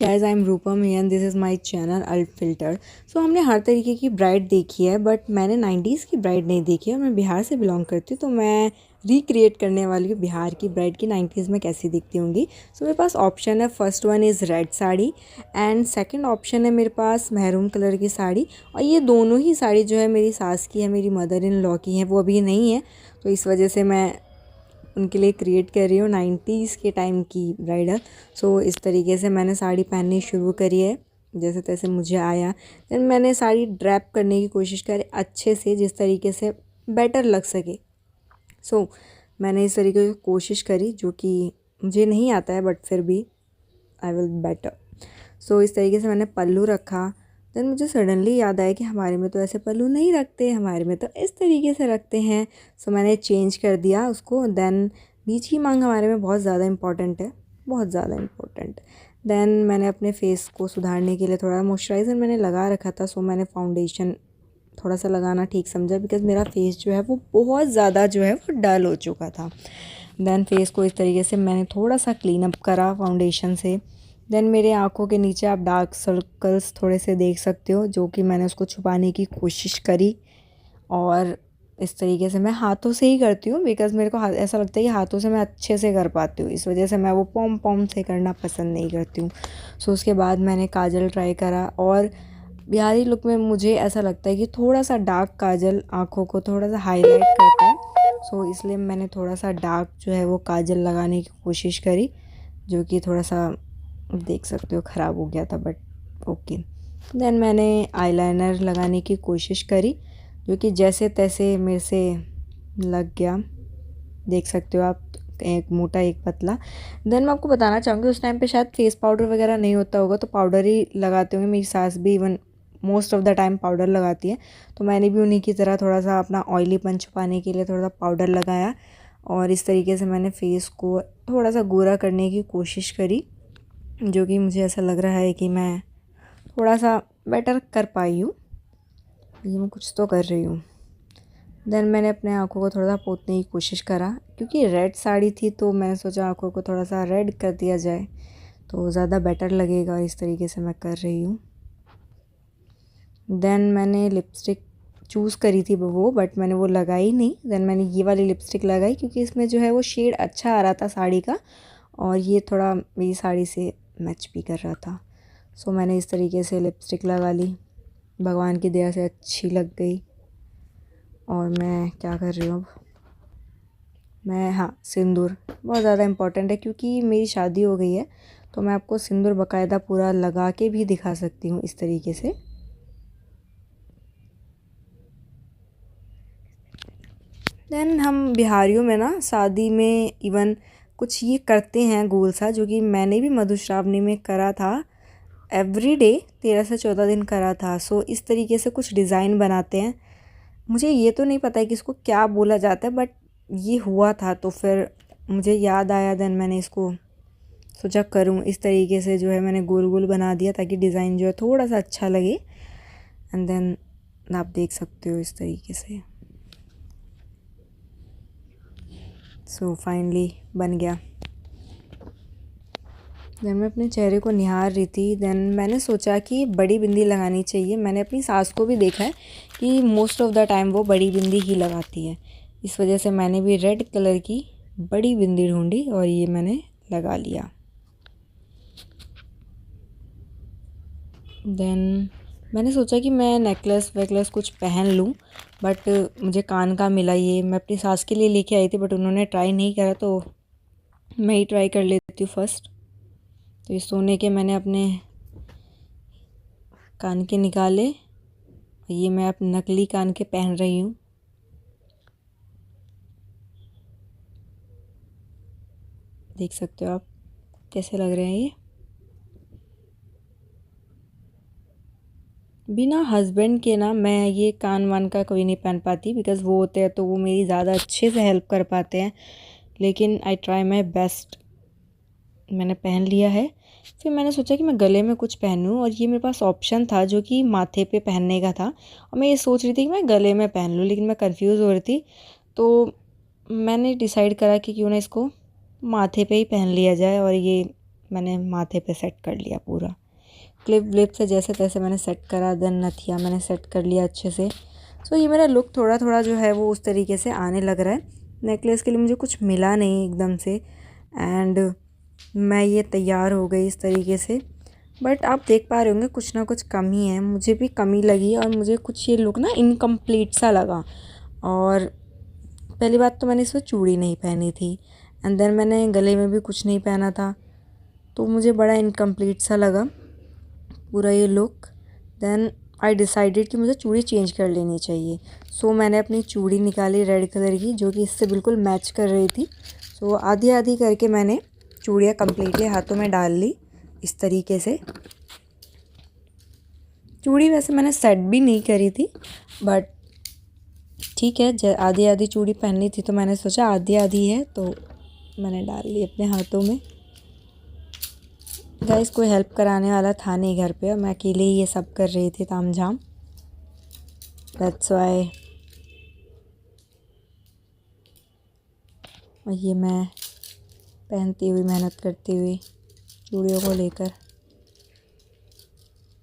Guys I am Rupam and this is my channel unfiltered. So हमने हर तरीके की ब्राइड देखी है, बट मैंने 90s की ब्राइड नहीं देखी है। मैं बिहार से बिलोंग करती हूँ, तो मैं रिक्रिएट करने वाली हूँ बिहार की ब्राइड की 90s में कैसी दिखती होंगी। सो मेरे पास ऑप्शन है, first one is red sari and second option है मेरे पास मैरून कलर की साड़ी। और ये दोनों ही साड़ी जो है मेरी सास की है, मेरी मदर इन लॉ की है, वो अभी नहीं है, तो इस वजह से मैं उनके लिए क्रिएट कर रही हूँ 90s के टाइम की ब्राइडल। सो इस तरीके से मैंने साड़ी पहननी शुरू करी है, जैसे तैसे मुझे आया। देन मैंने साड़ी ड्रैप करने की कोशिश करी अच्छे से, जिस तरीके से बेटर लग सके। सो मैंने इस तरीके से कोशिश करी, जो कि मुझे नहीं आता है, बट फिर भी आई विल बेटर। सो इस तरीके से मैंने पल्लू रखा। देन मुझे सडनली याद आया कि हमारे में तो ऐसे पल्लू नहीं रखते, हमारे में तो इस तरीके से रखते हैं। सो मैंने चेंज कर दिया उसको। देन बीच की मांग हमारे में बहुत ज़्यादा इम्पॉर्टेंट है, बहुत ज़्यादा इम्पॉर्टेंट। देन मैंने अपने फेस को सुधारने के लिए थोड़ा मॉइस्चराइज़र मैंने लगा रखा था। सो मैंने फाउंडेशन थोड़ा सा लगाना ठीक समझा, बिकॉज़ मेरा फेस जो है वो बहुत ज़्यादा जो है वो डल हो चुका था। देन फेस को इस तरीके से मैंने थोड़ा सा क्लीन अप करा फाउंडेशन से। देन मेरे आँखों के नीचे आप डार्क सर्कल्स थोड़े से देख सकते हो, जो कि मैंने उसको छुपाने की कोशिश करी। और इस तरीके से मैं हाथों से ही करती हूँ, बिकॉज़ मेरे को ऐसा लगता है कि हाथों से मैं अच्छे से कर पाती हूँ, इस वजह से मैं वो पॉम पॉम से करना पसंद नहीं करती हूँ। सो उसके बाद मैंने काजल ट्राई करा, और बिहारी लुक में मुझे ऐसा लगता है कि थोड़ा सा डार्क काजल आँखों को थोड़ा सा हाईलाइट करता है। सो इसलिए मैंने थोड़ा सा डार्क जो है वो काजल लगाने की कोशिश करी, जो कि थोड़ा सा देख सकते हो ख़राब हो गया था, बट ओके। देन मैंने आईलाइनर लगाने की कोशिश करी, जो कि जैसे तैसे मेरे से लग गया, देख सकते हो आप, एक मोटा एक पतला। देन मैं आपको बताना चाहूँगी, उस टाइम पे शायद फेस पाउडर वगैरह नहीं होता होगा, तो पाउडर ही लगाते होंगे। मेरी सास भी even most of the time powder लगाती है, तो मैंने भी उन्हीं की तरह थोड़ा सा अपना ऑयलीपन छुपाने के लिए थोड़ा सा पाउडर लगाया। और इस तरीके से मैंने फेस को थोड़ा सा गोरा करने की कोशिश करी, जो कि मुझे ऐसा लग रहा है कि मैं थोड़ा सा बेटर कर पाई हूँ, ये मैं कुछ तो कर रही हूँ। देन मैंने अपने आँखों को थोड़ा सा पोतने की कोशिश करा, क्योंकि रेड साड़ी थी, तो मैंने सोचा आँखों को थोड़ा सा रेड कर दिया जाए तो ज़्यादा बेटर लगेगा। इस तरीके से मैं कर रही हूँ। देन मैंने लिपस्टिक चूज़ करी थी वो, बट मैंने वो लगाई नहीं। देन मैंने ये वाली लिपस्टिक लगाई, क्योंकि इसमें जो है वो शेड अच्छा आ रहा था साड़ी का, और ये थोड़ा मेरी साड़ी से मैच भी कर रहा था। सो मैंने इस तरीके से लिपस्टिक लगा ली, भगवान की दया से अच्छी लग गई। और मैं क्या कर रही हूँ अब, मैं, हाँ, सिंदूर बहुत ज़्यादा इम्पॉर्टेंट है, क्योंकि मेरी शादी हो गई है, तो मैं आपको सिंदूर बाकायदा पूरा लगा के भी दिखा सकती हूँ इस तरीके से। देन हम बिहारियों में ना शादी में इवन कुछ ये करते हैं गोल सा, जो कि मैंने भी मधुश्रावणी में करा था। एवरी डे 13 से 14 दिन करा था। सो इस तरीके से कुछ डिज़ाइन बनाते हैं, मुझे ये तो नहीं पता है कि इसको क्या बोला जाता है, बट ये हुआ था, तो फिर मुझे याद आया। देन मैंने इसको सोचा करूँ इस तरीके से, जो है मैंने गोल गोल बना दिया, ताकि डिज़ाइन जो है थोड़ा सा अच्छा लगे। एंड देन आप देख सकते हो इस तरीके से। सो फाइनली बन गया। देन मैं अपने चेहरे को निहार रही थी। देन मैंने सोचा कि बड़ी बिंदी लगानी चाहिए। मैंने अपनी सास को भी देखा है कि मोस्ट ऑफ़ द टाइम वो बड़ी बिंदी ही लगाती है, इस वजह से मैंने भी रेड कलर की बड़ी बिंदी ढूंढी और ये मैंने लगा लिया। देन मैंने सोचा कि मैं नेकलेस वेकलेस कुछ पहन लूँ, बट मुझे कान का मिला। ये मैं अपनी सास के लिए लेके आई थी, बट उन्होंने ट्राई नहीं करा, तो मैं ही ट्राई कर लेती हूँ फर्स्ट। तो ये सोने के मैंने अपने कान के निकाले, ये मैं अब नकली कान के पहन रही हूँ। देख सकते हो आप कैसे लग रहे हैं ये। बिना हस्बैंड के ना मैं ये कान वान का कोई नहीं पहन पाती, बिकॉज़ वो होते हैं तो वो मेरी ज़्यादा अच्छे से हेल्प कर पाते हैं, लेकिन आई ट्राई माई बेस्ट। मैंने पहन लिया है। फिर मैंने सोचा कि मैं गले में कुछ पहनूं, और ये मेरे पास ऑप्शन था जो कि माथे पे पहनने का था, और मैं ये सोच रही थी कि मैं गले में पहन लूँ, लेकिन मैं कंफ्यूज हो रही थी। तो मैंने डिसाइड करा कि क्यों ना इसको माथे पे ही पहन लिया जाए, और ये मैंने माथे पे सेट कर लिया पूरा। क्लिप व्लिप से जैसे तैसे मैंने सेट करा, देन नथिया मैंने सेट कर लिया अच्छे से। सो ये मेरा लुक थोड़ा थोड़ा जो है वो उस तरीके से आने लग रहा है। नेकलेस के लिए मुझे कुछ मिला नहीं एकदम से, एंड मैं ये तैयार हो गई इस तरीके से। बट आप देख पा रहे होंगे कुछ ना कुछ कमी है, मुझे भी कमी लगी और मुझे कुछ ये लुक ना इनकम्प्लीट सा लगा। और पहली बात तो मैंने इसमें चूड़ी नहीं पहनी थी, एंड देन मैंने गले में भी कुछ नहीं पहना था, तो मुझे बड़ा इनकम्प्लीट सा लगा पूरा ये लुक। देन आई डिसाइडेड कि मुझे चूड़ी चेंज कर लेनी चाहिए। सो मैंने अपनी चूड़ी निकाली रेड कलर की, जो कि इससे बिल्कुल मैच कर रही थी। सो आधी आधी करके मैंने चूड़ियाँ कम्प्लीटली हाथों में डाल ली इस तरीके से। चूड़ी वैसे मैंने सेट भी नहीं करी थी, बट ठीक है, आधी आधी चूड़ी पहननी थी तो मैंने सोचा आधी आधी है तो मैंने डाल ली अपने हाथों में। गाइस कोई हेल्प कराने वाला था नहीं घर पे, और मैं अकेले ही ये सब कर रही थी तामझाम, दैट्स व्हाई। और ये मैं पहनती हुई, मेहनत करती हुई चूड़ियों को लेकर।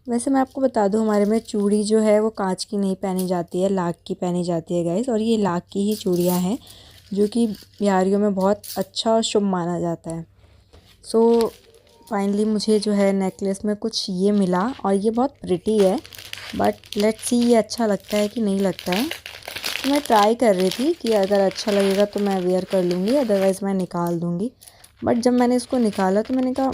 वैसे मैं आपको बता दूं, हमारे में चूड़ी जो है वो कांच की नहीं पहनी जाती है, लाख की पहनी जाती है गाइस। और ये लाख की ही चूड़ियां हैं जो कि बिहारियों में बहुत अच्छा और शुभ माना जाता है। सो फाइनली मुझे जो है नेकलेस में कुछ ये मिला, और ये बहुत प्रिटी है, बट लेट्स सी ये अच्छा लगता है कि नहीं लगता है। तो मैं ट्राई कर रही थी कि अगर अच्छा लगेगा तो मैं वेयर कर लूँगी, अदरवाइज़ मैं निकाल दूँगी। बट जब मैंने इसको निकाला तो मैंने कहा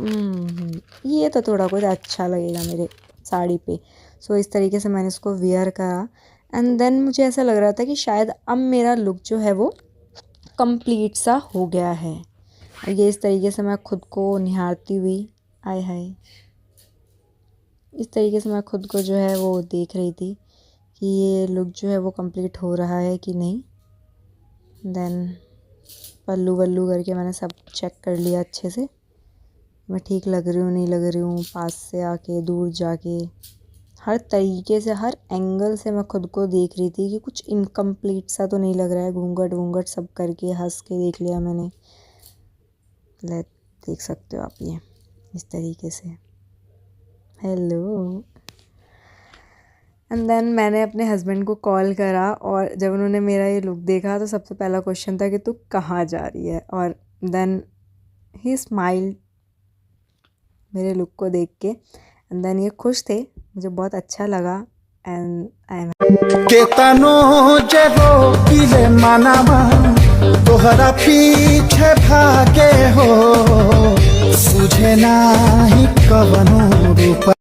ये तो थोड़ा कुछ अच्छा लगेगा मेरे साड़ी पे। सो इस तरीके से मैंने इसको वेयर करा, एंड देन मुझे ऐसा लग रहा था कि शायद अब मेरा लुक जो है वो कंप्लीट सा हो गया है। और ये इस तरीके से मैं खुद को निहारती हुई, आय हाय, इस तरीके से मैं खुद को जो है वो देख रही थी कि ये लुक जो है वो कंप्लीट हो रहा है कि नहीं। देन पल्लू वल्लू करके मैंने सब चेक कर लिया अच्छे से, मैं ठीक लग रही हूँ नहीं लग रही हूँ, पास से आके दूर जाके हर तरीके से, हर एंगल से मैं खुद को देख रही थी कि कुछ इनकम्प्लीट सा तो नहीं लग रहा है। घूंघट वूंघट सब करके हंस के देख लिया मैंने, देख सकते हो आप ये इस तरीके से। हेलो। एंड देन मैंने अपने हस्बैंड को कॉल करा, और जब उन्होंने मेरा ये लुक देखा तो सबसे पहला क्वेश्चन था कि तू कहाँ जा रही है। और देन ही स्माइल्ड मेरे लुक को देख के, एंड देन ये खुश थे, मुझे बहुत अच्छा लगा। एंड आई एम केतनो जगो किले मनावा तोहरा पीछे भागे हो, सुझे नाही कवनो रूप